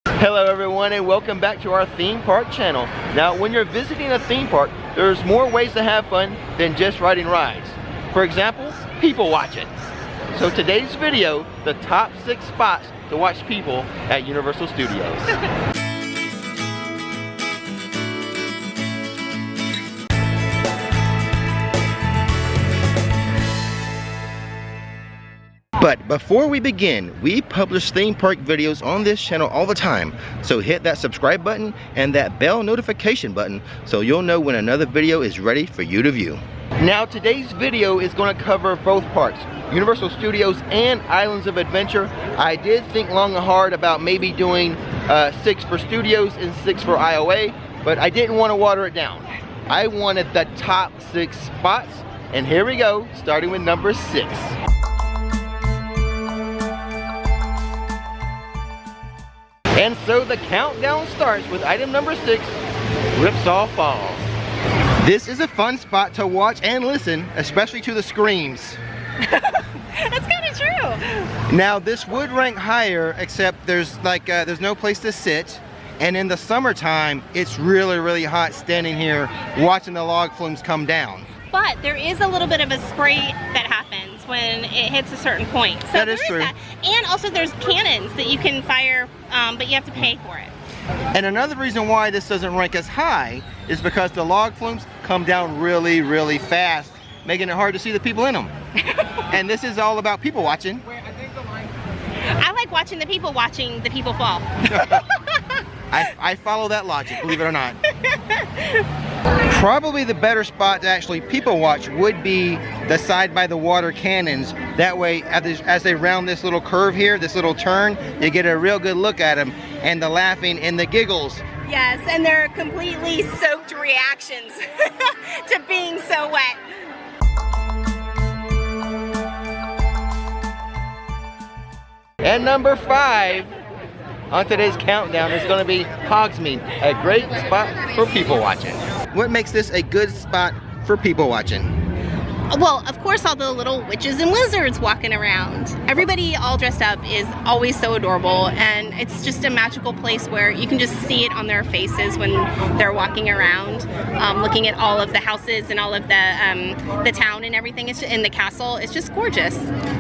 Hello everyone and welcome back to our theme park channel. Now when you're visiting a theme park, there's more ways to have fun than just riding rides. For example, people watching. So today's video, the top 6 spots to watch people at Universal Studios. But before we begin, we publish theme park videos on this channel all the time. So hit that subscribe button and that bell notification button so you'll know when another video is ready for you to view. Now today's video is going to cover both parks, Universal Studios and Islands of Adventure. I did think long and hard about maybe doing 6 for Studios and 6 for IOA, but I didn't want to water it down. I wanted the top 6 spots, and here we go, starting with number 6. And so the countdown starts with item number 6, RipSaw Falls. This is a fun spot to watch and listen, especially to the screams. That's kind of true. Now this would rank higher, except there's no place to sit. And in the summertime, it's really hot standing here watching the log flumes come down. But there is a little bit of a spray that happens when it hits a certain point. So that is true. And also there's cannons that you can fire, but you have to pay for it. And another reason why this doesn't rank as high is because the log flumes come down really fast, making it hard to see the people in them. And this is all about people watching. I like watching the people fall. I follow that logic, believe it or not. Probably the better spot to actually people watch would be the side by the water cannons. That way, as they round this little curve here, this little turn, you get a real good look at them and the laughing and the giggles. Yes, and they're completely soaked reactions to being so wet. And number 5 on today's countdown is going to be Hogsmeade, a great spot for people watching. What makes this a good spot for people watching? Well, of course, all the little witches and wizards walking around. Everybody all dressed up is always so adorable, and it's just a magical place where you can just see it on their faces when they're walking around, looking at all of the houses and all of the town and everything. It's just, in the castle. It's just gorgeous.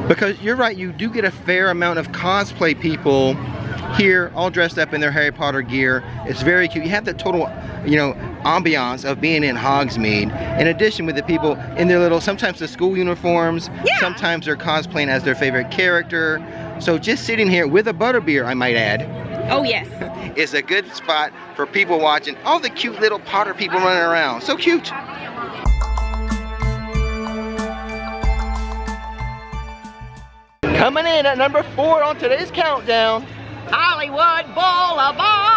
Because you're right, you do get a fair amount of cosplay people here, all dressed up in their Harry Potter gear. It's very cute. You have the total, ambiance of being in Hogsmeade. In addition, with the people in their little, sometimes the school uniforms, sometimes they're cosplaying as their favorite character. So just sitting here with a butterbeer, I might add. Oh yes. Is a good spot for people watching all the cute little Potter people running around. So cute. Coming in at number 4 on today's countdown, Hollywood Boulevard.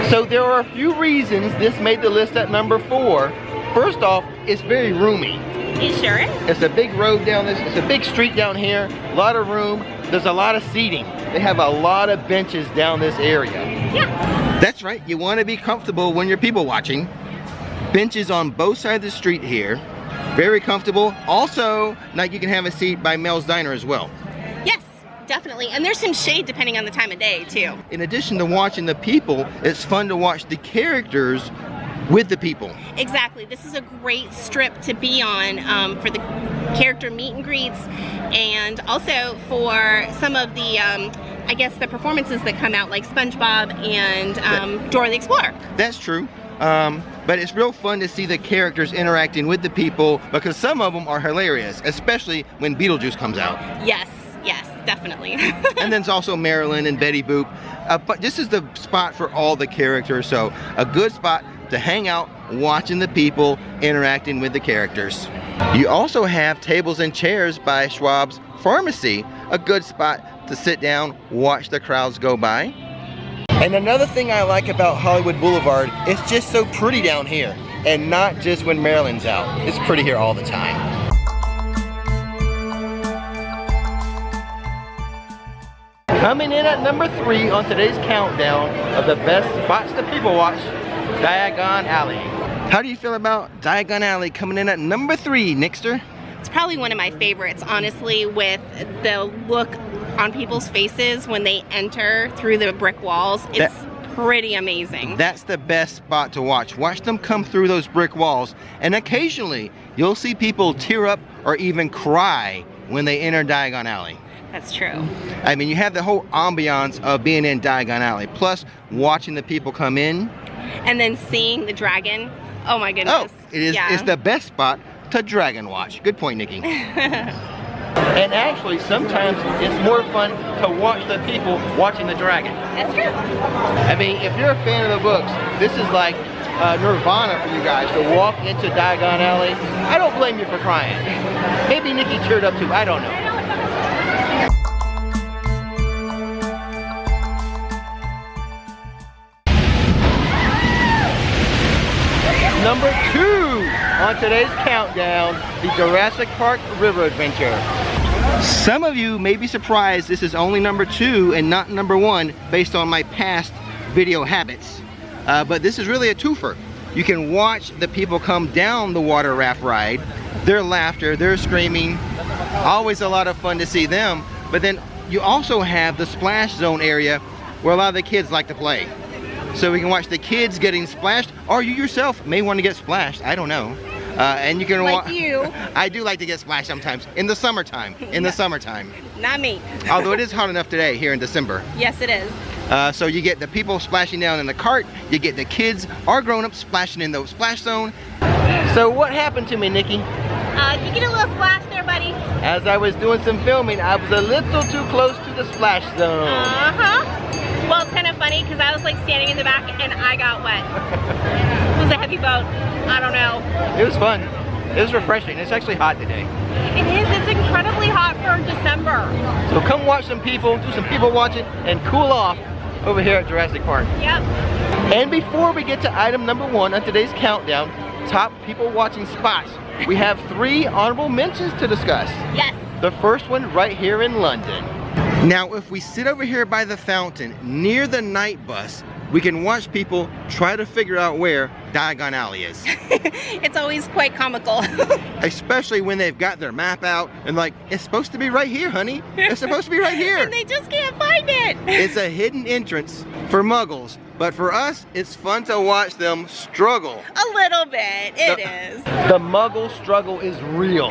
So there are a few reasons this made the list at number 4. First off, it's very roomy. It sure is. It's a big road down this, it's a big street down here, a lot of room, there's a lot of seating. They have a lot of benches down this area. Yeah. That's right, you want to be comfortable when you're people watching. Benches on both sides of the street here, very comfortable. Also, now you can have a seat by Mel's Diner as well. Yes, definitely. And there's some shade depending on the time of day too. In addition to watching the people, it's fun to watch the characters with the people. Exactly. This is a great strip to be on for the character meet and greets, and also for some of the I guess the performances that come out, like SpongeBob and Dora the Explorer. That's true. But it's real fun to see the characters interacting with the people, because some of them are hilarious, especially when Beetlejuice comes out. Yes, definitely. And then there's also Marilyn and Betty Boop. But this is the spot for all the characters, so a good spot to hang out watching the people interacting with the characters. You also have tables and chairs by Schwab's Pharmacy, a good spot to sit down, watch the crowds go by. And another thing I like about Hollywood Boulevard, it's just so pretty down here, and not just when Marilyn's out. It's pretty here all the time. Coming in at number 3 on today's countdown of the best spots to people watch, Diagon Alley. How do you feel about Diagon Alley coming in at number 3, Nixter? It's probably one of my favorites, honestly, with the look on people's faces when they enter through the brick walls. It's pretty amazing. That's the best spot to watch. Watch them come through those brick walls, and occasionally you'll see people tear up or even cry when they enter Diagon Alley. That's true. I mean, you have the whole ambiance of being in Diagon Alley, plus watching the people come in. And then seeing the dragon. Oh my goodness. Oh, it is. Yeah. It's the best spot to dragon watch. Good point, Nikki. And actually, sometimes it's more fun to watch the people watching the dragon. That's true. I mean, if you're a fan of the books, this is like nirvana for you guys to walk into Diagon Alley. I don't blame you for crying. Maybe Nikki teared up too. I don't know. Number 2 on today's countdown, the Jurassic Park River Adventure. Some of you may be surprised this is only number 2 and not number 1 based on my past video habits. But this is really a twofer. You can watch the people come down the water raft ride, their laughter, their screaming, always a lot of fun to see them. But then you also have the splash zone area where a lot of the kids like to play. So we can watch the kids getting splashed, or you yourself may want to get splashed, I don't know. And you can like you. I do like to get splashed sometimes, in the summertime, the summertime. Not me. Although it is hot enough today here in December. Yes, it is. So you get the people splashing down in the cart, you get the kids or grown-ups splashing in the splash zone. So what happened to me, Nikki? You get a little splash there, buddy. As I was doing some filming, I was a little too close to the splash zone. Uh-huh. Well, it's kind of funny because I was like standing in the back and I got wet. It was a heavy boat. I don't know. It was fun. It was refreshing. It's actually hot today. It is. It's incredibly hot for December. So come watch some people, do some people watching, and cool off over here at Jurassic Park. Yep. And before we get to item number 1 on today's countdown, top people watching spots, we have 3 honorable mentions to discuss. Yes. The first one right here in London. Now, if we sit over here by the fountain near the night bus, we can watch people try to figure out where Diagon Alley is. It's always quite comical. Especially when they've got their map out and like, it's supposed to be right here, honey. It's supposed to be right here. And they just can't find it. It's a hidden entrance for muggles, but for us, it's fun to watch them struggle. A little bit, it is. The muggle struggle is real.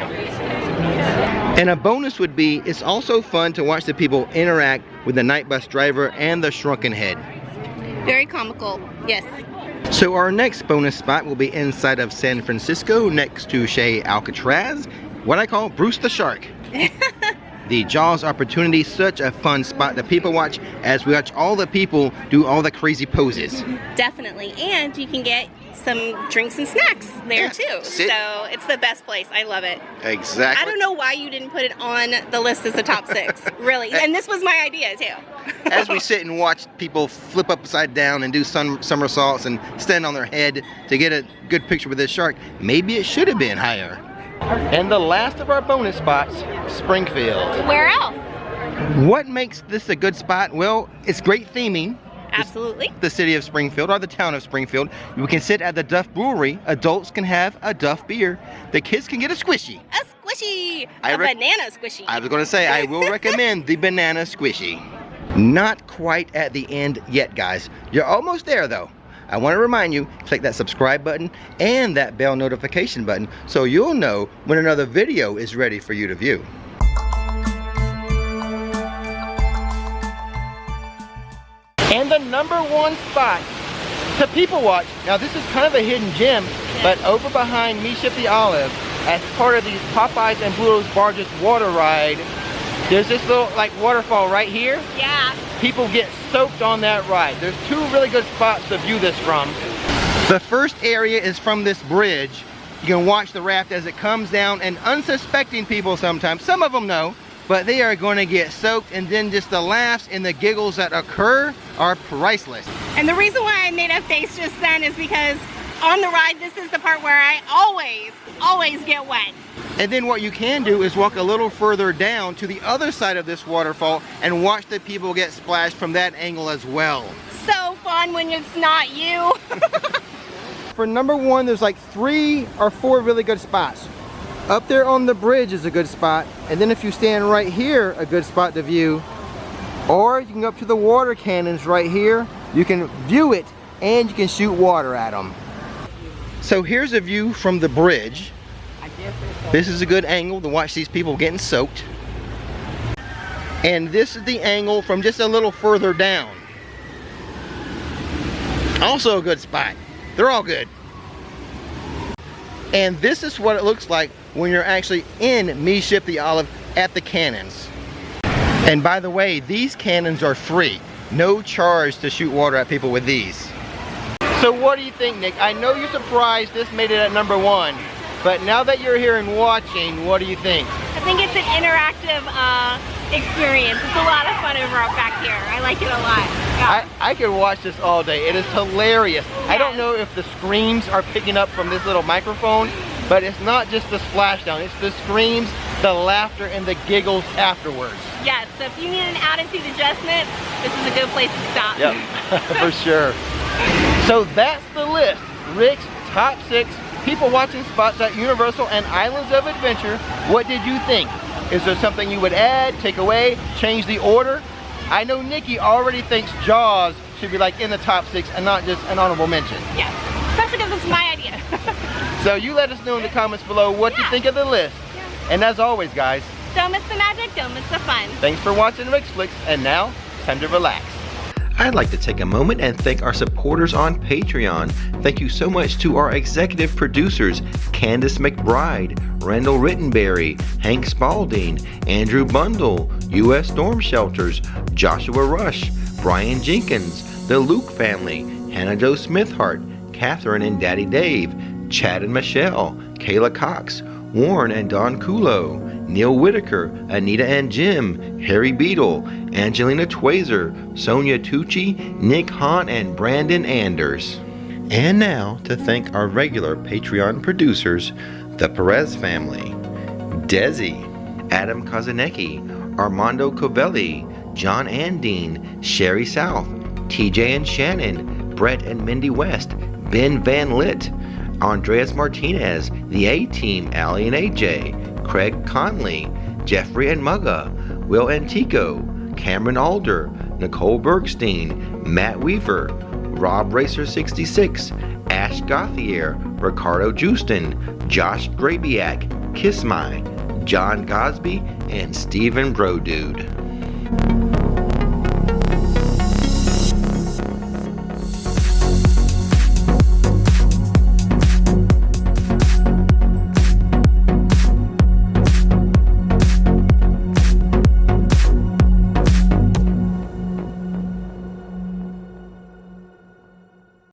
And a bonus would be, it's also fun to watch the people interact with the night bus driver and the shrunken head. Very comical, yes. So our next bonus spot will be inside of San Francisco next to Chez Alcatraz, what I call Bruce the Shark. The Jaws opportunity, such a fun spot to people watch as we watch all the people do all the crazy poses. Definitely, and you can get some drinks and snacks there too. Sit. So it's the best place. I love it. Exactly. I don't know why you didn't put it on the list as a top 6, really. And this was my idea too. As we sit and watch people flip upside down and do somersaults and stand on their head to get a good picture with this shark, maybe it should have been higher. And the last of our bonus spots, Springfield. Where else? What makes this a good spot? Well, it's great theming. Absolutely. The city of Springfield or the town of Springfield. We can sit at the Duff Brewery. Adults can have a Duff beer. The kids can get a squishy. A squishy. A banana squishy. I was going to say, I will recommend the banana squishy. Not quite at the end yet, guys. You're almost there, though. I want to remind you, click that subscribe button and that bell notification button so you'll know when another video is ready for you to view. And the number 1 spot to people watch. Now this is kind of a hidden gem, but over behind Me Ship the Olive, as part of the Popeyes and Bluto's Barges water ride, there's this little like waterfall right here. Yeah. People get soaked on that ride. There's 2 really good spots to view this from. The first area is from this bridge. You can watch the raft as it comes down, and unsuspecting people sometimes, some of them know, but they are going to get soaked, and then just the laughs and the giggles that occur are priceless. And the reason why I made a face just then is because on the ride, this is the part where I always get wet. And then what you can do is walk a little further down to the other side of this waterfall and watch the people get splashed from that angle as well. So fun when it's not you. For number 1, there's like 3 or 4 really good spots. Up there on the bridge is a good spot, and then if you stand right here, a good spot to view, Or you can go up to the water cannons right here. You can view it and you can shoot water at them. So here's a view from the bridge. This is a good angle to watch these people getting soaked. And this is the angle from just a little further down. Also a good spot. They're all good. And this is what it looks like when you're actually in Me Ship the Olive at the cannons. And by the way, these cannons are free. No charge to shoot water at people with these. So what do you think, Nick? I know you're surprised this made it at #1, but now that you're here and watching, what do you think? I think it's an interactive experience. It's a lot of fun over back here. I like it a lot. Yeah. I could watch this all day. It is hilarious. Yes. I don't know if the screams are picking up from this little microphone, but it's not just the splashdown. It's the screams, the laughter, and the giggles afterwards. Yes, so if you need an attitude adjustment, this is a good place to stop. Yep, for sure. So that's the list. Rick's top 6 people watching spots at Universal and Islands of Adventure. What did you think? Is there something you would add, take away, change the order? I know Nikki already thinks Jaws should be like in the top 6 and not just an honorable mention. Yes, especially because it's my idea. So you let us know in the comments below what you think of the list. Yeah. And as always, guys, don't miss the magic, don't miss the fun. Thanks for watching RixFlix, and now, time to relax. I'd like to take a moment and thank our supporters on Patreon. Thank you so much to our executive producers, Candace McBride, Randall Rittenberry, Hank Spalding, Andrew Bundle, U.S. Storm Shelters, Joshua Rush, Brian Jenkins, the Luke family, Hannah Jo Smithhart, Catherine and Daddy Dave, Chad and Michelle, Kayla Cox, Warren and Don Kulo, Neil Whitaker, Anita and Jim, Harry Beadle, Angelina Twazer, Sonia Tucci, Nick Hahn, and Brandon Anders. And now to thank our regular Patreon producers, the Perez family, Desi, Adam Kazanecki, Armando Covelli, John Andine, Sherry South, TJ and Shannon, Brett and Mindy West, Ben Van Litt, Andreas Martinez, the A-Team, Allie and AJ, Craig Conley, Jeffrey and Mugga, Will Antico, Cameron Alder, Nicole Bergstein, Matt Weaver, Rob Racer 66, Ash Gauthier, Ricardo Justin, Josh Grabiak, Kiss My, John Gosby, and Stephen Brodude.